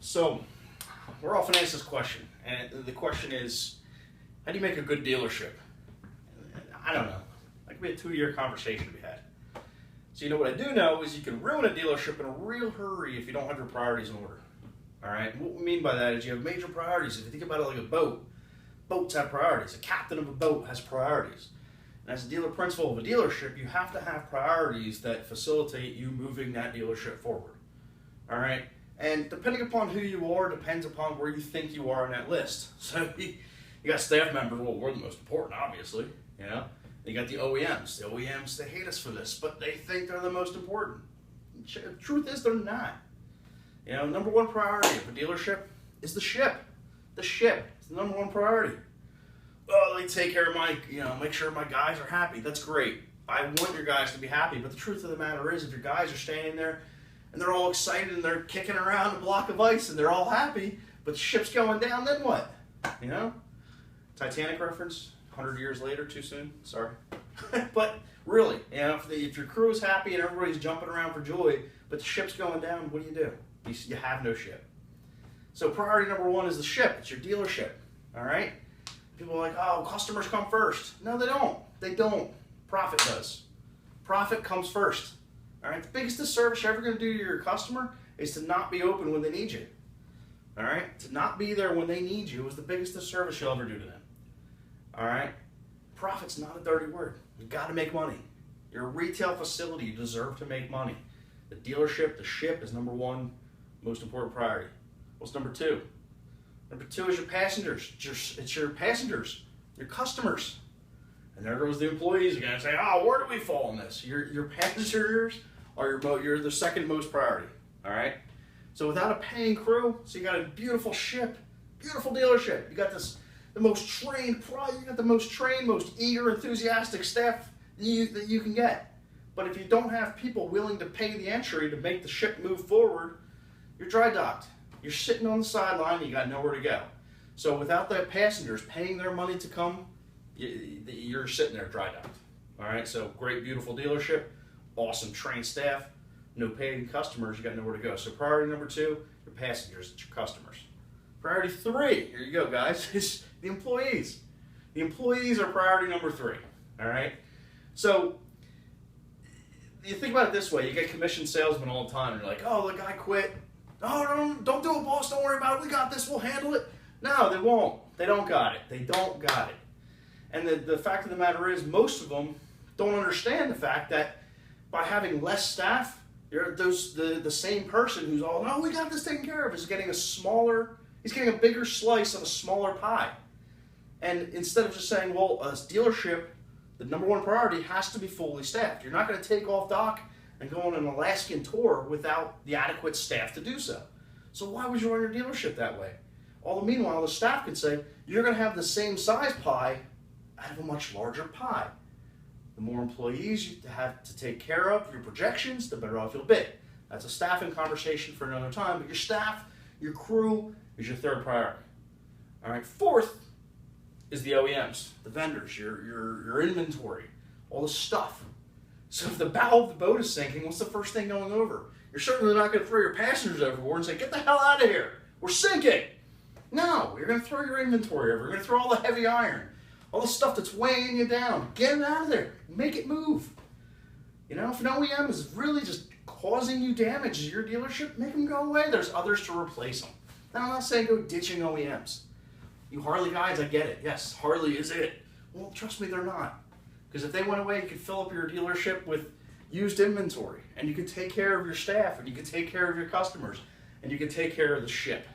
So, we're often asked this question, and the question is, how do you make a good dealership? I don't know. That could be a 2-year conversation to be had. So, you know what I do know is you can ruin a dealership in a real hurry if you don't have your priorities in order. All right? And what we mean by that is you have major priorities. If you think about it like a boat, boats have priorities. A captain of a boat has priorities. And as a dealer principal of a dealership, you have to have priorities that facilitate you moving that dealership forward. All right? And depending upon who you are, depends upon where you think you are on that list. So you got staff members, well, we're the most important, obviously. You know, you got the OEMs. The OEMs, they hate us for this, but they think they're the most important. The truth is, they're not. You know, number one priority of a dealership is the ship. The ship is the number one priority. Oh, they take care of my, make sure my guys are happy. That's great. I want your guys to be happy, but the truth of the matter is, if your guys are standing there and they're all excited and they're kicking around a block of ice and they're all happy, but the ship's going down, then what? You know? Titanic reference, 100 years later, too soon, sorry. But really, if your crew is happy and everybody's jumping around for joy, but the ship's going down, what do? You have no ship. So priority number one is the ship. It's your dealership, all right? People are like, oh, customers come first. No, they don't. They don't. Profit does. Profit comes first. All right, the biggest disservice you're ever going to do to your customer is to not be open when they need you. All right, to not be there when they need you is the biggest disservice you'll ever do to them. All right, profit's not a dirty word. You've got to make money. You're a retail facility. You deserve to make money. The dealership, the ship is number one, most important priority. What's number two? Number two is your passengers. It's your passengers, your customers. And there goes the employees again and say, oh, where do we fall in this? Your passengers are you're the second most priority, all right? So without a paying crew, so you got a beautiful ship, beautiful dealership. You got the most trained, most eager, enthusiastic staff that you can get. But if you don't have people willing to pay the entry to make the ship move forward, you're dry docked. You're sitting on the sideline and you got nowhere to go. So without the passengers paying their money to come, you're sitting there dry docked. All right, so great, beautiful dealership, awesome trained staff, no paying customers, you got nowhere to go. So priority number two, your passengers, it's your customers. Priority three, here you go guys, is the employees. The employees are priority number three, all right? So you think about it this way, you get commission salesmen all the time, and you're like, oh, the guy quit. Oh, don't do it, boss, don't worry about it, we got this, we'll handle it. No, they won't. They don't got it. They don't got it. And the fact of the matter is, most of them don't understand the fact that by having less staff, the same person who's all, oh, we got this taken care of, is getting he's getting a bigger slice of a smaller pie. And instead of just saying, well, a dealership, the number one priority has to be fully staffed. You're not going to take off dock and go on an Alaskan tour without the adequate staff to do so. So why would you run your dealership that way? All the meanwhile, the staff could say, you're going to have the same size pie out of a much larger pie. The more employees you have to take care of, your projections, the better off you'll be. That's a staffing conversation for another time, but your staff, your crew is your third priority. All right, fourth is the OEMs, the vendors, your inventory, all the stuff. So if the bow of the boat is sinking, what's the first thing going over? You're certainly not going to throw your passengers overboard and say, get the hell out of here, we're sinking. No, you're going to throw your inventory over. You're going to throw all the heavy iron, all the stuff that's weighing you down. Get it out of there. Make it move. You know, if an OEM is really just causing you damage to your dealership, make them go away. There's others to replace them. Now, I'm not saying go ditching OEMs. You Harley guys, I get it. Yes, Harley is it. Well, trust me, they're not. Because if they went away, you could fill up your dealership with used inventory, and you could take care of your staff, and you could take care of your customers, and you could take care of the ship.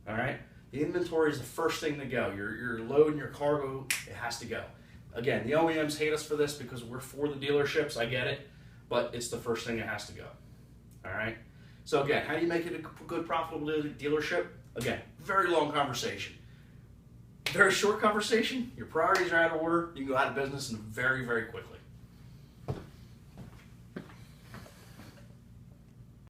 All right? The inventory is the first thing to go. Your load and your cargo, it has to go. Again, the OEMs hate us for this because we're for the dealerships. I get it. But it's the first thing that has to go. All right? So again, how do you make it a good, profitable dealership? Again, very long conversation. Very short conversation. Your priorities are out of order. You can go out of business very, very quickly.